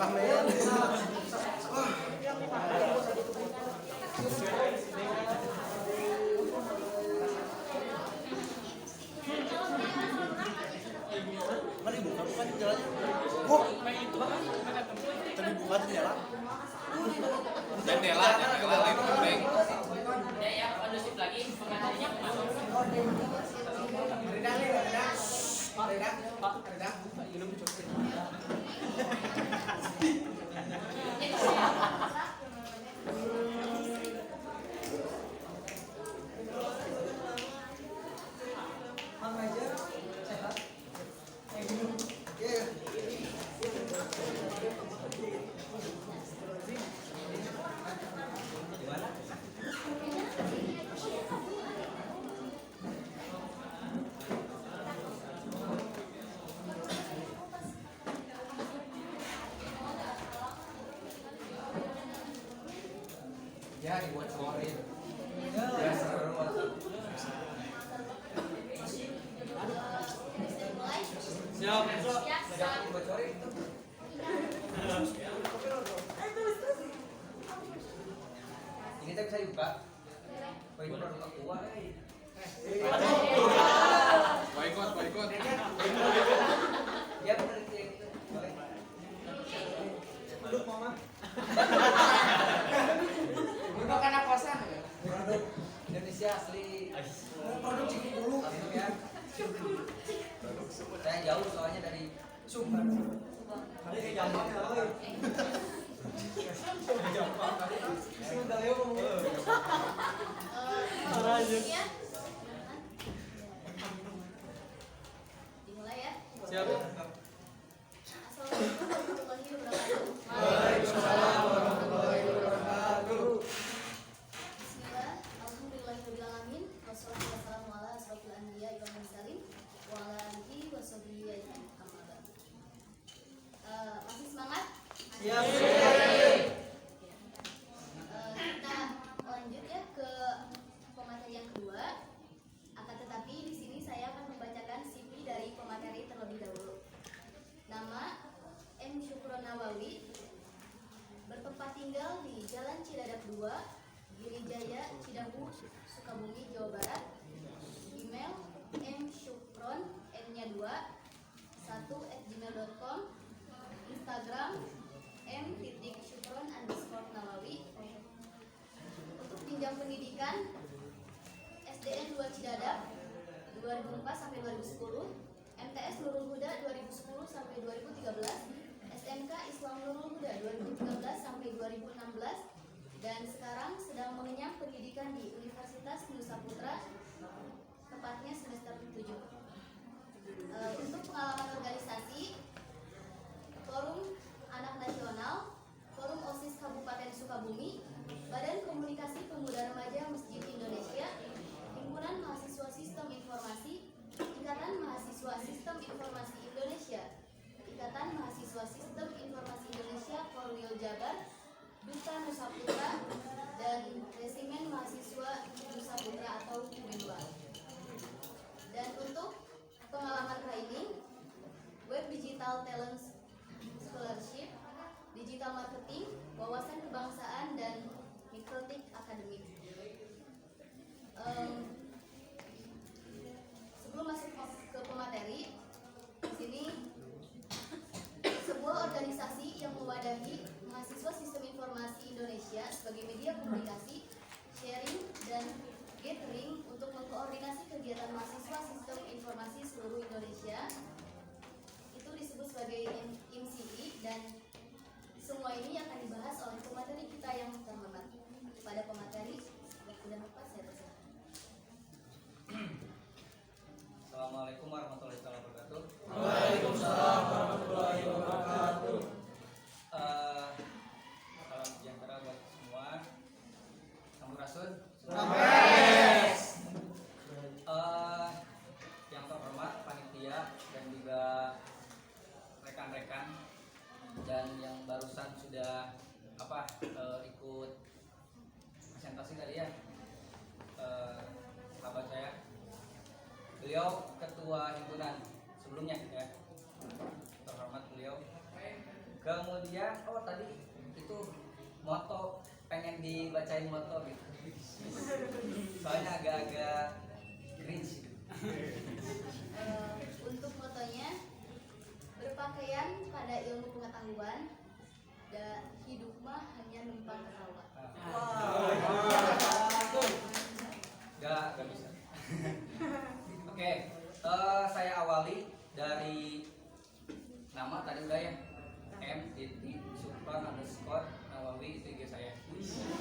Ramen. Mari buka jendelanya. Oh, tadi buka jendela. Jendela lain kuning. Ya ya kondusif lagi pengacaranya kemana? Ya dibocorin. Ya seru banget. Siap. Jangan dibocorin. Ini teh bisa dibuka. Oh ini produk aqua. Boykot. Ya benar itu. Boleh. Produk mama. Produk anak kosan. Produk Indonesia asli. Produk Cikupulu. Ya. Saya jauh soalnya dari Sumbar. Kali ke Jampang ya, oi. Jampang kali. Sudah ya mau. Ya. Dimulai ya. Siap. Assalamualaikum warahmatullahi wabarakatuh. Waalaikumsalam warahmatullahi wabarakatuh. Bismillah, alhamdulillahirabbil alamin, wassalatu wassalamu ala asrofil anbiya'i wal mursalin wa ala alihi washabihi ajmain. Amma ba'd. Masih semangat? Siap. Kita lanjut ya ke pemateri yang kedua. Akan tetapi di sini saya akan membacakan CV dari pemateri terlebih dahulu. Nama M. Syukron Nawawi, bertempat tinggal di Jalan Cidadak 2, Girijaya, Cidahu, Sukabumi, Jawa Barat. Email msyukron n-nya 2 1@gmail.com. Instagram m.syukron_nawawi. Untuk jenjang pendidikan SDN 2 Cidadak 2004 sampai 2010, MTS Nurul Huda 2010 sampai 2013, SMK Islam Nurul Huda 2013 sampai 2016, dan sekarang sedang mengenyam pendidikan di Universitas Nusa Putra, tepatnya semester 7. Untuk pengalaman organisasi, Forum Anak Nasional, Forum OSIS Kabupaten Sukabumi, Badan Komunikasi Pemuda Remaja Masjid Indonesia, Himpunan Mahasiswa Sistem Informasi, Ikatan Mahasiswa Sistem Informasi Indonesia, Ikatan Mahasiswa Sistem Informasi Indonesia Korwil Jabar, Duta Nusa Putra, dan Resimen Mahasiswa Nusa Putra atau Menwa. Dan untuk pengalaman training, Web Digital Talent Scholarship, Digital Marketing, Wawasan Kebangsaan, dan Mikrotik Akademik. Sebelum masuk ke pemateri, di sini sebuah organisasi yang mewadahi mahasiswa Sistem Informasi Indonesia sebagai media komunikasi, sharing, dan gathering untuk mengkoordinasi kegiatan mahasiswa Sistem Informasi seluruh Indonesia. Itu disebut sebagai MCI, dan semua ini akan dibahas oleh pemateri kita yang terhormat. Pada pemateri, waktu dan tempat saya persilakan. Assalamualaikum warahmatullahi wabarakatuh. Waalaikumsalam warahmatullahi wabarakatuh. Salam sejahtera buat semua. Sampurasun. Amin. Yang terhormat panitia dan juga rekan-rekan dan yang barusan sudah ikut presentasi tadi ya, sahabat saya. Beliau ketua himpunan sebelumnya ya, terhormat beliau. Kemudian tadi itu moto, pengen dibacain moto gitu. Soalnya agak-agak cringe. Untuk motonya, berpakaian pada ilmu pengetahuan, hidup mah hanya numpang ketawa. Gak bisa. Oke, saya awali dari nama tadi udah ya. M titik Supran underscore Nawawi itu IG saya.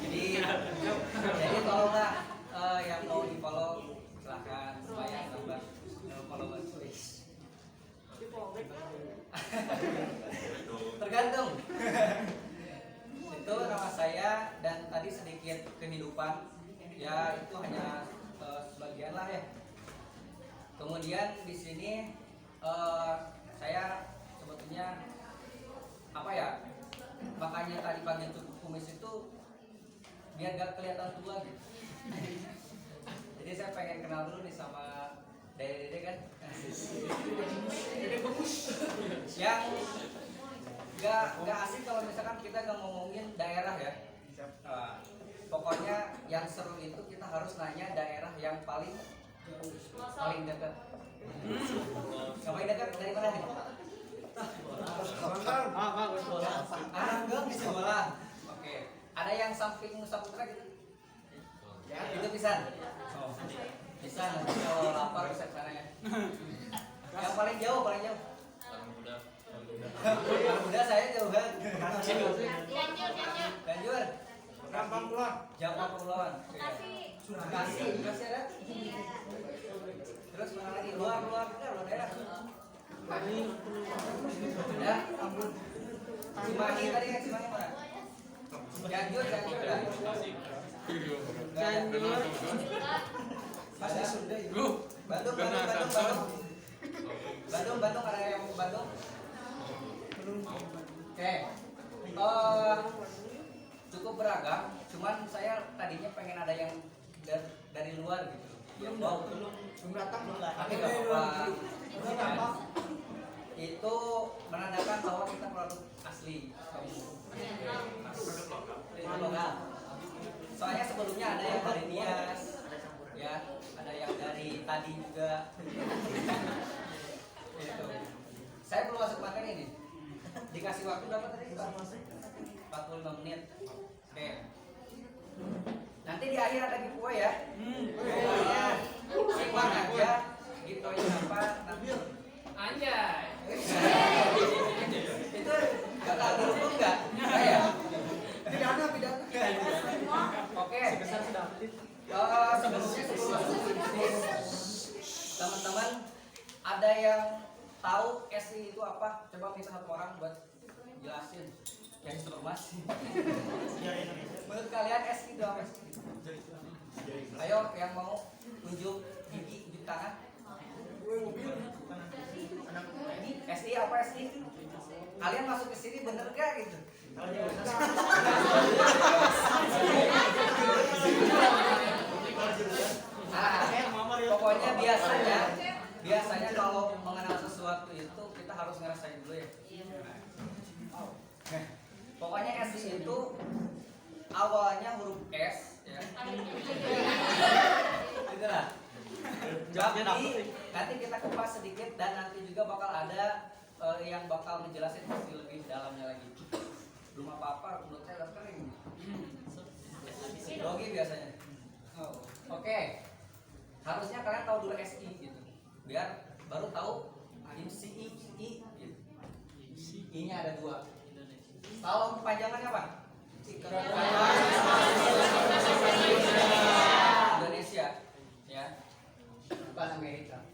Jadi tolonglah yang mau di follow silahkan supaya nambah followers. Tergantung. Itu nama saya dan tadi sedikit kehidupan ya, itu hanya sebagian lah ya. Kemudian di sini saya sebetulnya makanya tadi panggil cukup kumis itu biar gak kelihatan tua gitu. Jadi saya pengen kenal dulu nih sama Dede kan, yang gak asik kalau misalkan kita gak ngomongin daerah ya. Pokoknya yang seru itu kita harus nanya daerah yang paling dekat. Paling dekat dari mana nih? Enggak di sekolah. Oke. Ada yang samping Nusa Putra gitu? Itu bisa. Bisa nanti kalau lapar bisa ke sana ya. Yang paling jauh. Paling Udah saya jauh kan. Cianjur. Ganjur. Jawa Kepulauan. Bekasi ada. Terus mana lagi? Luar daerah. Ya, Cimahi tadi kan, Cimahi mana? Cianjur ada. Bandung ada yang mau ke Bandung? Oke. Cukup beragam, cuman saya tadinya pengen ada yang dari luar gitu. Yang belum datang tapi nggak apa-apa. Itu menandakan bahwa kita produk asli. Produk lokal. Soalnya sebelumnya ada yang dari Nias, ya, ada yang dari tadi juga. Itu. Saya perlu masuk materi ini. Dikasih waktu berapa tadi? 45 menit. Oke. Nanti di akhir ada giveaway ya. Pokoknya simak aja giveaway apa nanti. Anjay. Itu bakal dihukum nggak? Saya. Pidana. Oke. Sebelumnya sebelum masuk bisnis, teman-teman ada yang tahu SI itu apa? Coba minta satu orang buat jelasin yang informasi. Menurut kalian SI itu apa? Ayo yang mau tunjuk gigi, tunjuk tangan. SI apa SI? Kalian masuk ke sini bener gak gitu? Pokoknya biasanya kalau mengenal sesuatu itu kita harus ngerasain dulu ya. Pokoknya SI itu awalnya huruf S ya. Itulah. Nanti kita kupas sedikit dan nanti juga bakal ada yang bakal menjelasin lebih dalamnya lagi. Belum apa-apa, menurut saya udah kering. Logi biasanya. Oke. Harusnya kalian tahu dulu SI gitu. Biar baru tahu IMSI gitu. I-nya ada 2. Tahu kepanjangannya apa? Indonesia, ya, bukan Amerika.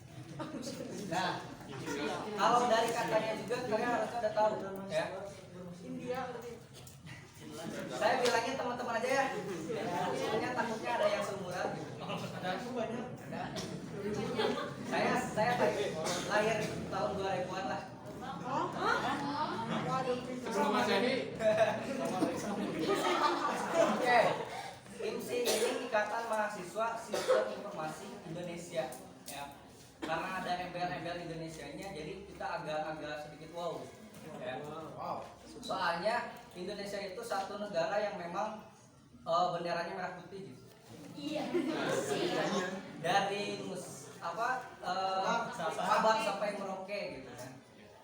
Nah, kalau dari katanya juga kalian harusnya udah tahu, ya. Saya bilangin teman-teman aja ya. Soalnya takutnya ada yang seumuran. Saya lahir tahun 2000-an lah. Sebelum Masehi. Oke. IMSI ini Ikatan Mahasiswa Sistem Informasi Indonesia, ya. Karena ada embel-embel Indonesianya, jadi kita agak sedikit wow. Ya. Soalnya Indonesia itu satu negara yang memang benderanya merah putih gitu. Iya. Dari Sabang sampai Merauke gitu kan.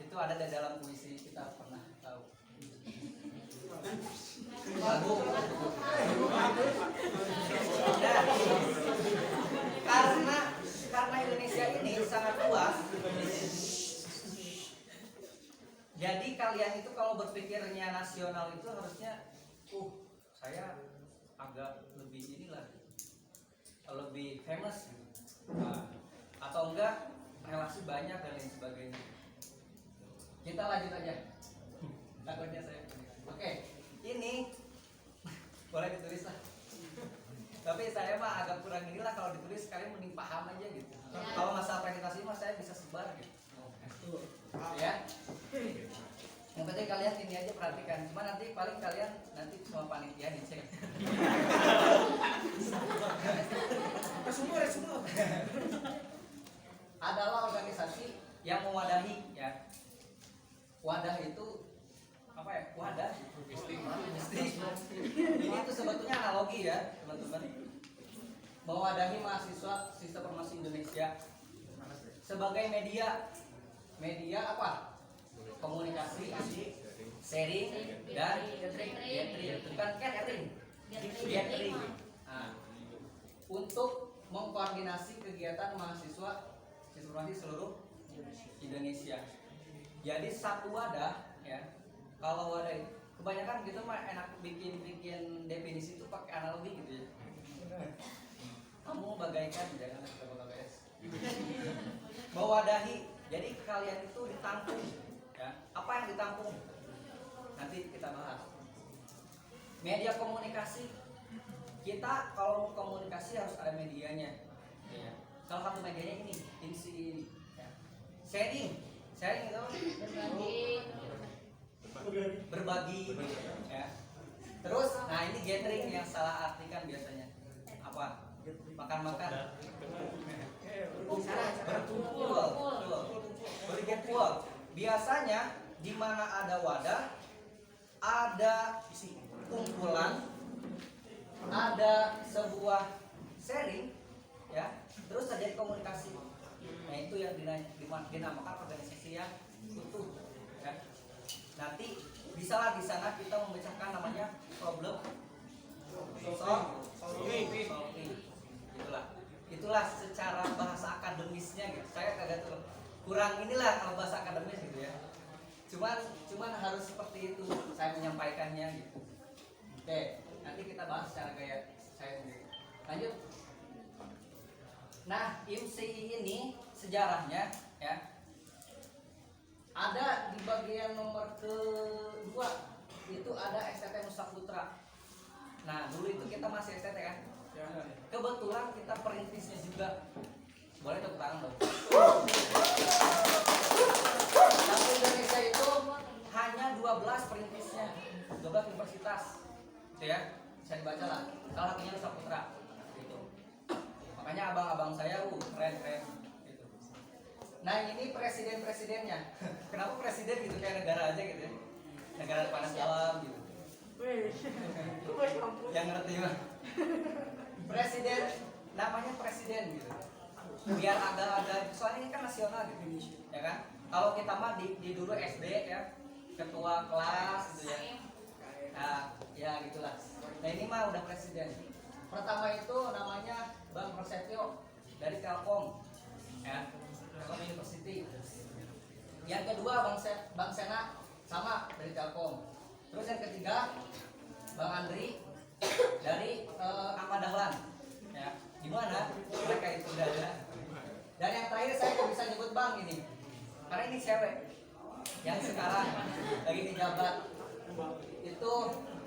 Itu ada di dalam puisi kita pernah tahu. Lagu. Karena Indonesia ini sangat luas. Jadi kalian itu kalau berpikirnya nasional itu harusnya saya agak lebih inilah, lebih famous gitu. Atau enggak relasi banyak dan lain sebagainya. Kita lanjut aja. Takutnya saya. Oke, ini boleh ditulis lah. Tapi saya mah agak kurang inilah kalau ditulis, kalian mending paham aja gitu. Kalau masalah presentasi mah saya bisa sebar gitu. Ya. Yang penting kalian ini aja perhatikan. Cuma nanti paling kalian nanti semua panitia dicek. Semua. Adalah organisasi yang mewadahi ya. Wadah itu apa ya? Wadah. Ini tuh sebetulnya analogi ya, teman-teman. Mewadahi mahasiswa Sistem Informasi Indonesia sebagai media. Media apa? Komunikasi, sharing, dan gathering. Bukan gathering. Nah, untuk mengkoordinasi kegiatan mahasiswa Sistem Informasi seluruh Indonesia. Jadi satu wadah ya. Kalau wadah kebanyakan gitu mah enak bikin definisi itu pakai analogi gitu ya. Kamu bagaikan jangan pakai es. Mewadahi. Jadi kalian itu ditampung ya. Apa yang ditampung? Nanti kita bahas. Media komunikasi. Kita kalau komunikasi harus ada medianya. Ya. Salah satu medianya ini ya. Sharing itu berbagi ya. Terus nah ini gathering yang salah artikan biasanya apa? Makan-makan, berkumpul. Biasanya di mana ada wadah, ada kumpulan, ada sebuah sharing, ya. Terus terjadi komunikasi. Nah itu yang dinamakan organisasi yang utuh. Ya. Nanti bisalah di sana kita memecahkan namanya problem solving. Itulah secara bahasa akademisnya gitu. Saya kagak kurang inilah kalau bahasa akademis gitu ya. Cuman harus seperti itu saya menyampaikannya gitu. Oke, nanti kita bahas secara gaya saya sendiri. Lanjut. Nah, IMCI ini sejarahnya ya. Ada di bagian nomor kedua itu ada STT Nusa Putra. Nah, dulu itu kita masih STT kan? Kebetulan kita perintisnya juga. Boleh tepuk tangan dong. Satu Indonesia itu hanya 12 perintisnya, 12 universitas. Gitu ya. Bisa dibaca lah. Salah satunya Nusa Putra. Gitu. Makanya abang-abang saya keren gitu. Nah, ini presiden-presidennya. Kenapa presiden gitu kayak negara aja gitu ya? Negara panas dalam gitu. Yang ngerti mah. Presiden namanya presiden gitu. Biar agak soalnya ini kan nasional gitu. Ya kan? Kalau kita mah di dulu SD ya, ketua kelas gitu ya. Nah, ya gitulah. Nah, ini mah udah presiden. Pertama itu namanya Bang Prasetyo dari Telkom. Ya. Telkom University. Yang kedua Bang Sena sama dari Telkom. Terus yang ketiga Bang Andri dari Ahmad Dahlan. Ya, gimana? Mereka itu udah ada. Dan yang terakhir saya nggak bisa nyebut Bang ini, karena ini cewek yang sekarang lagi dijabat itu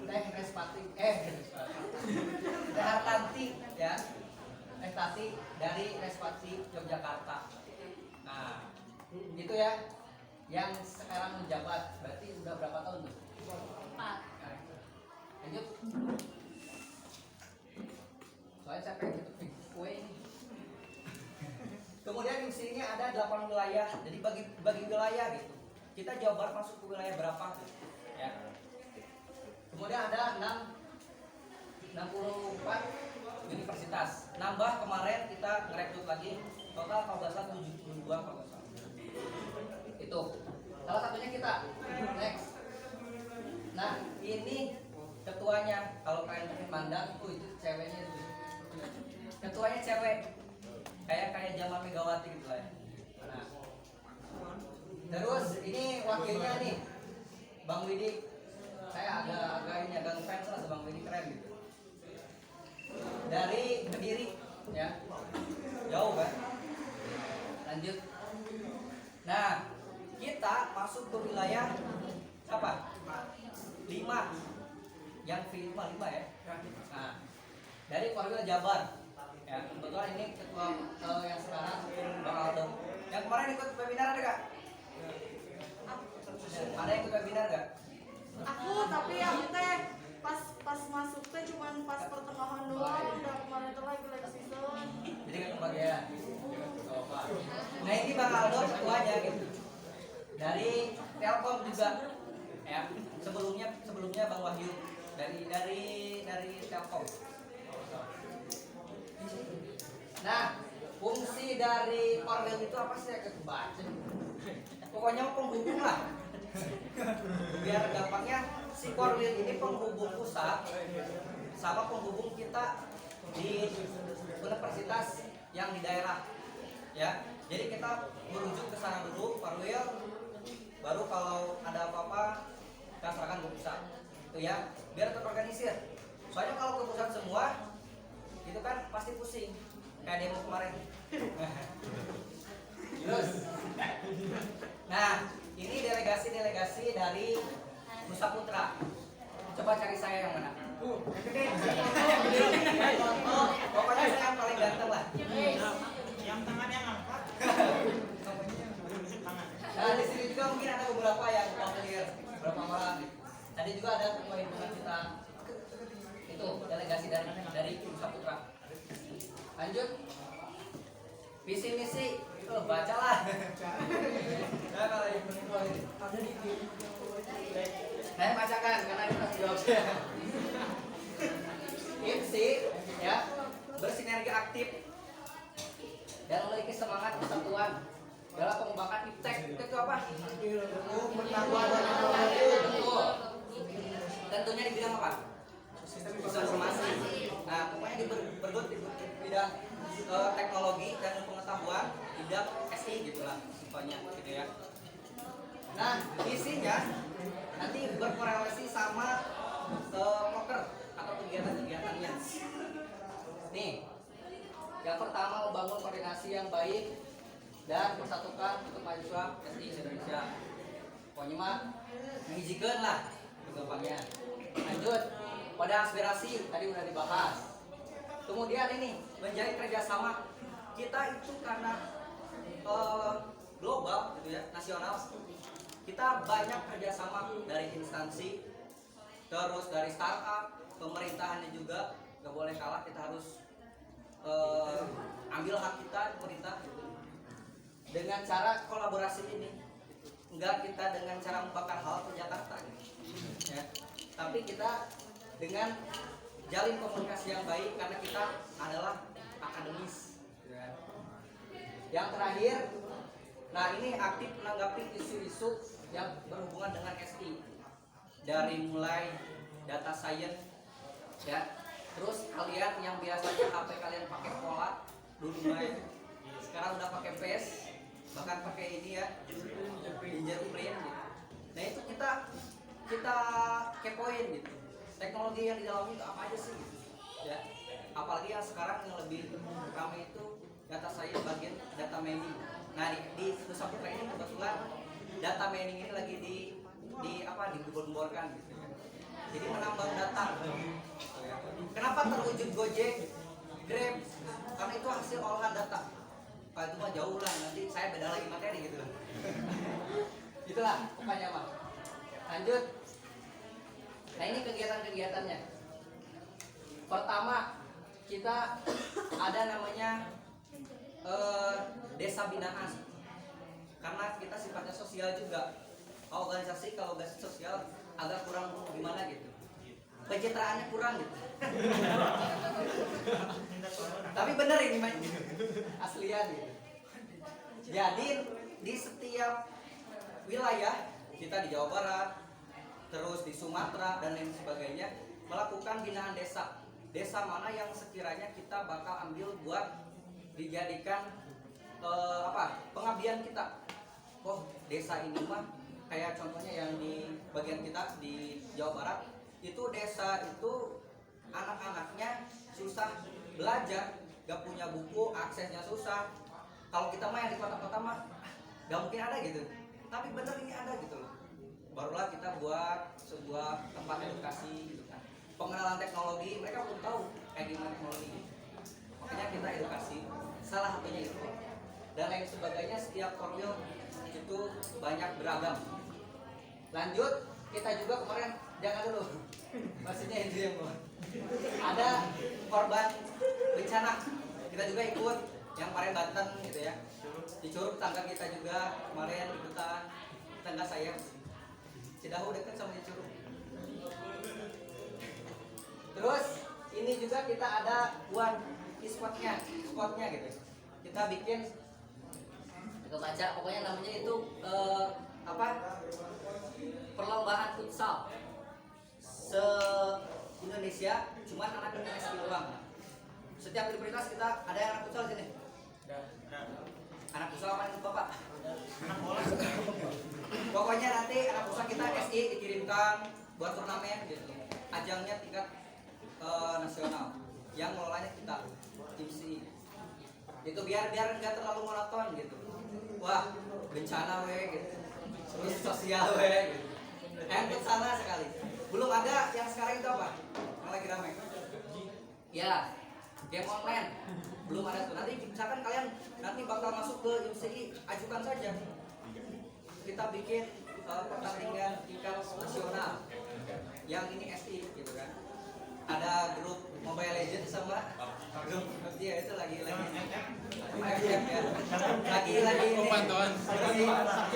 Teh Respati, Teh Hartanti ya, Tati dari Respati Yogyakarta. Nah, itu ya yang sekarang menjabat. Berarti udah berapa tahun tuh? 4. Lanjut. Soalnya saya pengen tutup kue ini. Kemudian di sini ada 8 wilayah. Jadi bagi wilayah gitu. Kita Jawa Barat masuk ke wilayah berapa? Ya. Kemudian ada 64 universitas. Nambah kemarin kita ngerekrut lagi total kalau nggak salah 72 kalau nggak salah. Itu salah satunya kita. Next. Nah ini ketuanya, kalau kalian pengen pandang itu ceweknya itu. Ketuanya cewek, kayak Jamal Megawati gitu lah ya. Nah, terus ini wakilnya nih, Bang Widi. Saya agak ngefans lah sama Bang Widi, keren gitu. Dari Kediri, ya, jauh kan. Lanjut. Nah, kita masuk ke wilayah apa? 5 yang V5 ya. Nah, dari Korwil Jabar. Ya, kebetulan ini ketua yang sekarang Bang Aldo. Yang kemarin ikut webinar ada gak? Ada yang ikut webinar gak? Aku tapi aku teh pas masuk teh cuman pas pertengahan doang, udah kemarin tuh lagi season. Jadi gak kebagian. Nah ini Bang Aldo ketuanya gitu. Dari Telkom juga. Ya, sebelumnya Bang Wahyu dari Telkom. Nah, fungsi dari Korwil itu apa sih? Saya kebaca. Pokoknya penghubung lah. Biar gampangnya, si Korwil ini penghubung pusat sama penghubung kita di universitas yang di daerah. Ya, jadi kita merujuk ke sana dulu, Korwil. Baru kalau ada apa-apa kita serahkan ke pusat. Itu ya, biar terorganisir. Soalnya kalau ke pusat semua, itu kan pasti pusing. Kayak demo kemarin. Terus, nah ini delegasi dari Nusa Putra. Coba cari saya yang mana? Pokoknya saya yang paling ganteng lah. Yang tangan yang angkat. Nah di sini juga mungkin ada beberapa yang familiar, beberapa orang. Tadi juga ada ketua himpunan kita. Itu delegasi dari Nusa Putra. Lanjut. Visi misi, bacalah. Nah kalau himpunan itu ada di saya bacakan karena ini tanggung jawabnya. IMSI ya, bersinergi aktif dan memiliki semangat persatuan dalam pengembangan iptek. Itu apa? Pengetahuan dan inovasi. Betul. Tentunya di bidang apa? Sistem informasi. Nah, pokoknya bergelut di bidang teknologi dan pengetahuan, bidang SI gitulah simpelnya gitu ya. Nah, isinya nanti berkorelasi sama poker atau kegiatan-kegiatannya. Nih, yang pertama membangun koordinasi yang baik dan persatukan untuk mahasiswa SI Indonesia. Pokoknya mah mengizinkan lah gampangnya. Lanjut, pada aspirasi tadi udah dibahas. Kemudian ini menjalin kerjasama. Kita itu karena global gitu ya, nasional. Kita banyak kerjasama dari instansi, terus dari startup, pemerintahannya juga gak boleh kalah. Kita harus ambil hak kita pemerintah dengan cara kolaborasi ini. Enggak kita dengan cara membakar hal ke Jakarta gitu. Ya. Tapi kita dengan jalin komunikasi yang baik karena kita adalah akademis. Yang terakhir, nah ini aktif menanggapi isu-isu yang berhubungan dengan SI, dari mulai data science, ya. Terus kalian yang biasanya HP kalian pakai pola dulu mulai, sekarang udah pakai PS, bahkan pakai ini ya, fingerprint gitu. Nah itu kita kepoin gitu. Teknologi yang di dalam itu apa aja sih gitu. Ya. Apalagi yang sekarang yang lebih ramai itu data science bagian data mining. Nah di Nusa Putra ini kebetulan data mining ini lagi digembor-gemborkan gitu. Jadi menambang data. Kenapa terwujud Gojek, Grab? Karena itu hasil olahan data. Kalau itu mah jauh lah, nanti saya beda lagi materi gitu lah. Itulah pokoknya mah. Lanjut. Nah ini kegiatan-kegiatannya. Pertama kita ada namanya desa binaan. Karena kita sifatnya sosial juga. Kalau organisasi sosial agak kurang gimana gitu. pencitraannya kurang gitu. Tapi bener ini mah aslian gitu. Jadi di setiap wilayah kita di Jawa Barat, terus di Sumatera dan lain sebagainya melakukan binaan desa. Desa mana yang sekiranya kita bakal ambil buat dijadikan pengabdian kita. Oh, desa ini mah kayak contohnya yang di bagian kita di Jawa Barat, itu desa itu anak-anaknya susah belajar, gak punya buku, aksesnya susah. Kalau kita mah yang di kota-kota mah gak mungkin ada gitu. Tapi bener ini ada gitu loh. Barulah kita buat sebuah tempat edukasi gitu kan. Pengenalan teknologi, mereka belum tahu kayak gimana teknologi. Makanya kita edukasi, salah satunya itu. Dan lain sebagainya, setiap korwil itu banyak beragam. Lanjut, kita juga kemarin, jangan dulu, maksudnya itu yang mau. Ada korban bencana, kita juga ikut, yang kemarin Banten gitu ya. Di Curug tetangga kita juga kemarin ikutan, tetangga saya Cidahu dekat sama di Curug. Terus ini juga kita ada buat spotnya gitu. Kita bikin itu baca, pokoknya namanya itu perlombaan futsal se Indonesia, cuman anak SI doang. Setiap universitas kita ada yang anak futsal sini. Anak futsal apa itu Bapak? Anak bola. Pokoknya nanti anak futsal kita SI dikirimkan buat turnamen gitu. Ajangnya tingkat nasional. Yang ngelolanya kita tim CI. Itu biar nggak terlalu monoton gitu. Wah, bencana gitu. Terus sosial gitu. Ke sana sekali. Belum ada yang sekarang itu apa? Yang lagi ramai. Ya, game online. Belum ada tuh. Nanti misalkan kalian nanti bakal masuk ke UCI, ajukan saja. Kita bikin pertandingan tingkat nasional. Yang ini SI gitu kan. Ada grup Mobile Legends sama grup dia itu lagi FF ya. Lagi ini. Pantauan.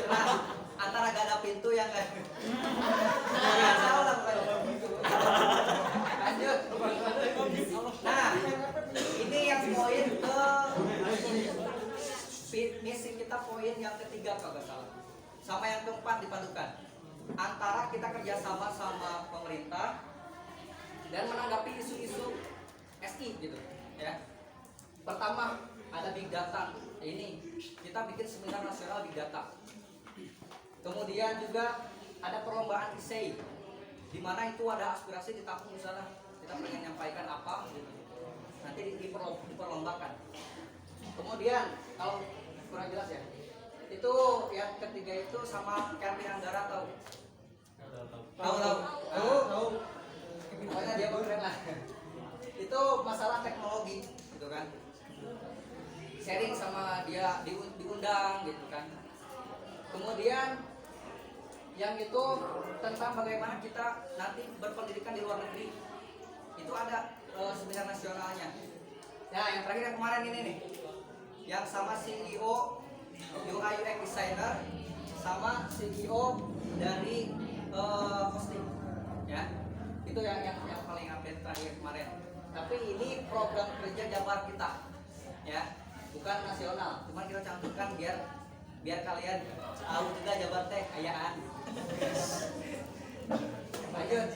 Nah, antara gak ada pintu yang nggak tahu lah lanjut. Nah, ini yang poin ke misi kita, poin yang ketiga kalau nggak salah, sama yang keempat dipadukan antara kita kerjasama sama pemerintah dan menanggapi isu-isu SI gitu ya. Pertama ada big data, ini kita bikin seminar nasional big data. Kemudian juga ada perlombaan essay, di mana itu ada aspirasi ditampung di sana. Kita pengen nyampaikan apa gitu, nanti diperlombakan. Kemudian kalau kurang jelas ya, itu yang ketiga itu sama Kevin Anggara, tahu? Tahu. Pokoknya dia keren lah. Itu masalah teknologi gitu kan. Sharing sama dia, diundang gitu kan. Kemudian yang itu tentang bagaimana kita nanti berpendidikan di luar negeri. Itu ada seminar nasionalnya. Nah, yang terakhir yang kemarin ini nih, yang sama CEO UI UX designer sama CEO dari hosting ya. Itu yang paling update terakhir kemarin. Tapi ini program kerja Jabar kita ya, bukan nasional. Cuman kita cantumkan biar kalian tahu juga Jabar teh kayaan. Lanjut.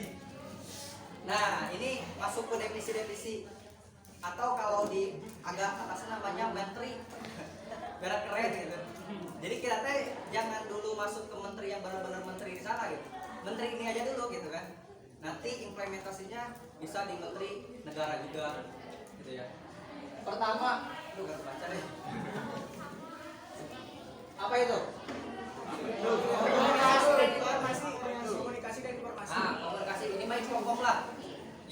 Nah, ini masuk ke definisi atau kalau di agak atasnya namanya menteri. Biar keren gitu. Jadi kita teh jangan dulu masuk ke menteri yang benar-benar menteri di sana gitu. Menteri ini aja dulu gitu kan. Nanti implementasinya bisa di menteri negara juga gitu ya. Pertama, gak baca deh. Apa itu? Komunikasi dan informasi. Nah, komunikasi ini mah infocom lah.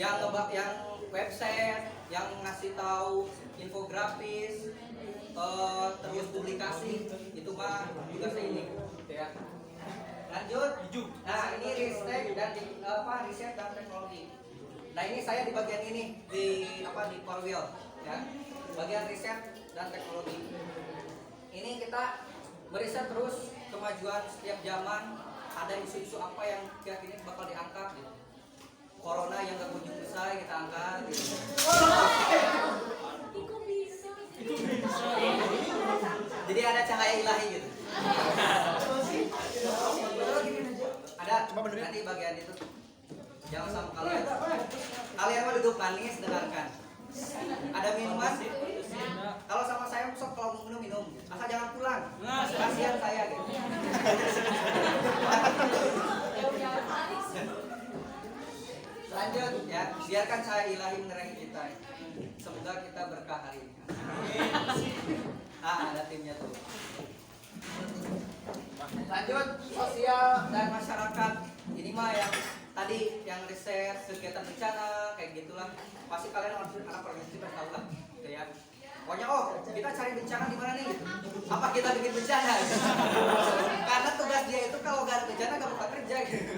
Yang website, yang ngasih tahu infografis, terus publikasi, itu mah tugas ini, gitu ya. Lanjut. Nah, ini riset dan teknologi. Nah, ini saya di bagian ini di Korwil ya. Bagian riset dan teknologi. Ini kita meriset terus kemajuan setiap zaman, ada isu-isu apa yang kira-kira bakal diangkat gitu. corona yang gak kunjung usai kita angkat gitu. Jadi ada cahaya ilahi gitu. Ada nanti bagian itu. Jangan sampai kalian mah duduk manis dengarkan. Ada minuman. Kalau sama saya sok kalau mau minum. Asal jangan pulang. Kasihan saya gitu. Lanjut ya, biarkan cahaya ilahi menerangi kita. Semoga kita berkah hari ini. Ada timnya tuh. Lanjut, sosial dan masyarakat. Ini mah yang tadi yang riset kegiatan bencana kayak gitulah. Pasti kalian anak organisasi pasti tahu lah, gitu ya. Pokoknya kita cari bencana di mana nih? Apa kita bikin bencana? Karena tugas dia itu kalau gak ada bencana gak bakal kerja gitu.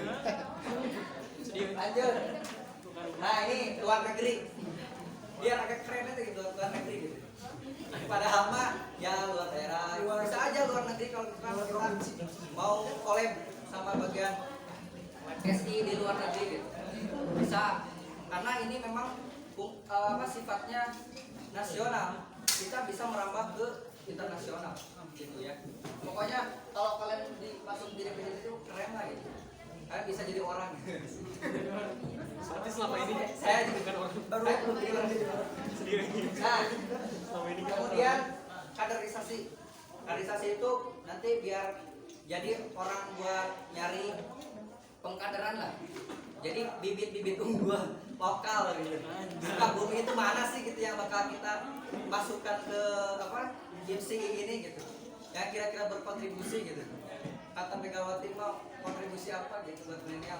Lanjut. Nah ini luar negeri. Biar agak keren aja gitu luar negeri gitu. Padahal mah ya luar daerah. Bisa aja luar negeri kalau kita mau collab sama bagian SI di luar negeri gitu. Bisa. Karena ini memang sifatnya nasional. Kita bisa merambah ke internasional gitu ya. Pokoknya kalau kalian masuk di DPD itu keren lah gitu. Kalian bisa jadi orang. Berarti selama ini Saya bukan orang. Saya belum jadi orang sendiri. Nah, kemudian kaderisasi. Kaderisasi itu nanti biar jadi orang buat nyari pengkaderan lah. Jadi bibit-bibit unggul lokal gitu. Bumi itu mana sih gitu yang bakal kita masukkan ke IMSI ini gitu. Yang kira-kira berkontribusi gitu. Kata Megawati mau kontribusi apa gitu buat milenial.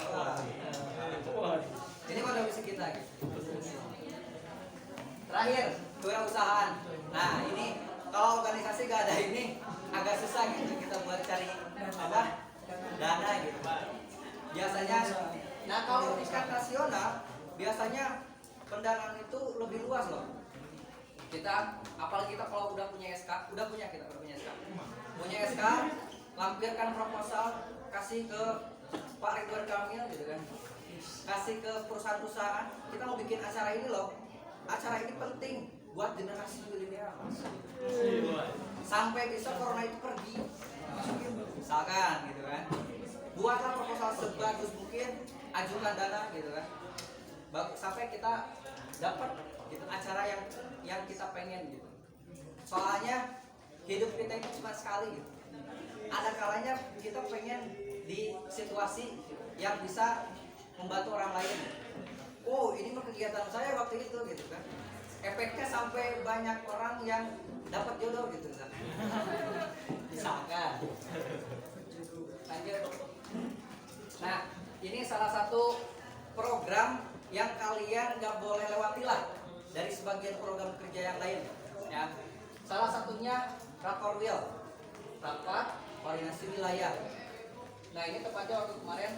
Ini kontribusi kita gitu. Terakhir, kewirausahaan. Nah, ini kalau organisasi gak ada ini agak susah gitu kita buat cari dana gitu. Biasanya kalau tingkat nasional biasanya pendanaan itu lebih luas loh. Apalagi kita kalau udah punya SK, punya SK, lampirkan proposal, kasih ke Pak Ridwan Kamil gitu kan, kasih ke perusahaan-perusahaan, kita mau bikin acara ini loh, acara ini penting buat generasi milenial, sampai bisa corona itu pergi, misalkan gitu kan, buatlah proposal sebagus mungkin, ajukan dana gitu kan, sampai kita dapat gitu acara yang kita pengen gitu. Soalnya hidup kita itu cuma sekali gitu. Ada kalanya kita pengen di situasi yang bisa membantu orang lain. Oh ini mah kegiatan saya waktu itu gitu kan. Efeknya sampai banyak orang yang dapat jodoh gitu kan. Misalkan. Lanjut. Nah ini salah satu program yang kalian nggak boleh lewati lah dari sebagian program kerja yang lain ya. Salah satunya Rakorwil, rapat koordinasi wilayah. Nah ini tepatnya waktu kemarin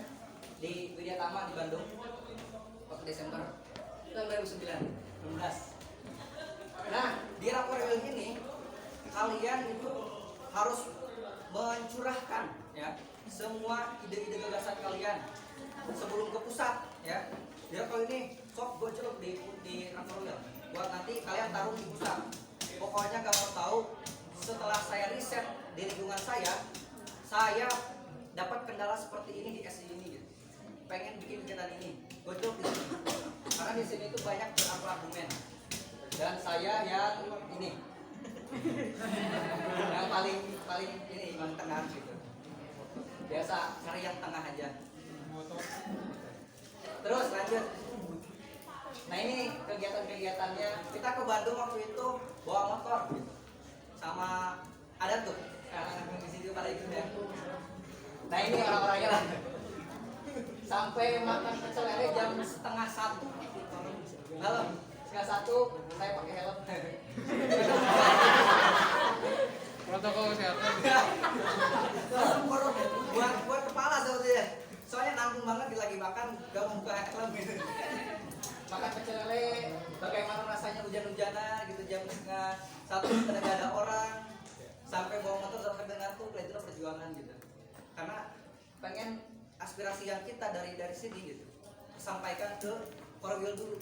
di Widyatama di Bandung waktu Desember 2019. Nah di Rakorwil ini kalian itu harus mencurahkan ya semua ide-ide gagasan kalian sebelum ke pusat ya. Jadi kalau ini sok gojol di Rakorwil buat nanti kalian taruh di pusat. Pokoknya kalau tahu setelah saya riset di lingkungan saya dapat kendala seperti ini di SI ini gitu. Pengen bikin kegiatan ini, gojol di sini. Karena di sini itu banyak berargumen. Dan saya yang ini. Yang paling ini yang tengah gitu. Biasa cari yang tengah aja. Terus lanjut. Nah ini kegiatan-kegiatannya. Kita ke Bandung waktu itu bawa motor gitu. Sama ada tuh anak-anak di situ pada ikut ya. Nah ini orang-orangnya lah. Sampai makan pecel lele jam 12:30. Halo, 1:30 saya pakai helm. Protokol kesehatan. buat kepala sebetulnya. Soalnya nanggung banget lagi makan gak mau buka helm gitu. Makan pecel lele, bagaimana rasanya hujan-hujanan gitu jam 12:30 tidak ada orang, sampai bawa motor sampai dengar tuh itu perjuangan gitu. Karena pengen aspirasi yang kita dari sini gitu. sampaikan ke Korwil dulu,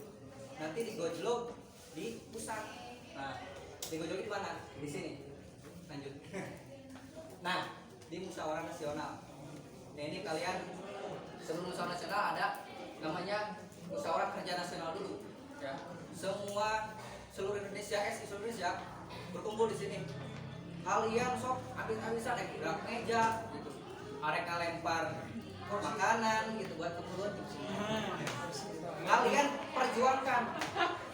nanti digojlok di pusat. Nah, digojlok di mana? Di sini. Lanjut. Nah, di musyawarah nasional. Nah, ini kalian sebelum musyawarah nasional ada namanya musyawarah kerja nasional dulu. Ya, seluruh Indonesia, seluruh Indonesia berkumpul di sini. Kalian sok habis-habisan gerak meja gitu. Arek lempar makanan gitu buat kemudian. Kalian perjuangkan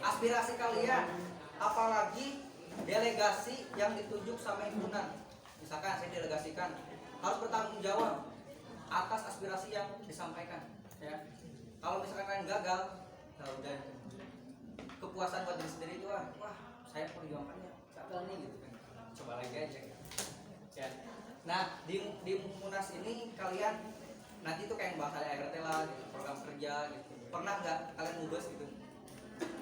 aspirasi kalian, apalagi delegasi yang ditunjuk sama himpunan. Misalkan saya delegasikan harus bertanggung jawab atas aspirasi yang disampaikan. Ya, kalau misalkan kalian gagal, nah udah kepuasan buat diri sendiri itu wah saya perjuangannya gagal nih gitu kan. Coba lagi aja. Ya. Nah di Munas ini kalian nanti tuh kayak bahas ART lah, gitu, program kerja gitu. Pernah nggak kalian ngubes gitu?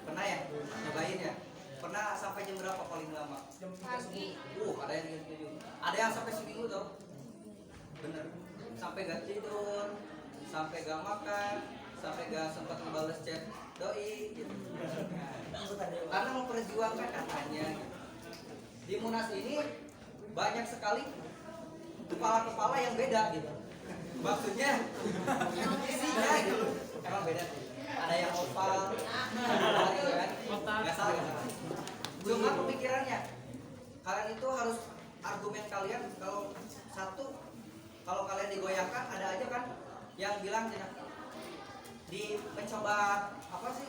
Pernah ya? Nyobain ya? Pernah sampai jam berapa paling lama? Jam 3 Ada yang jam 7. Ada yang sampai seminggu tuh. Bener. Sampai gak tidur, sampai gak makan, sampai gak sempat ngebales chat doi gitu. Karena memperjuangkan katanya. Di Munas ini banyak sekali kepala-kepala yang beda gitu. Maksudnya isinya gitu. Emang beda. Ada yang oval, ada gitu kan. Nggak salah. Cuma pemikirannya. Kalian itu harus argumen kalian kalau satu, kalau kalian digoyahkan ada aja kan yang bilang di mencoba apa sih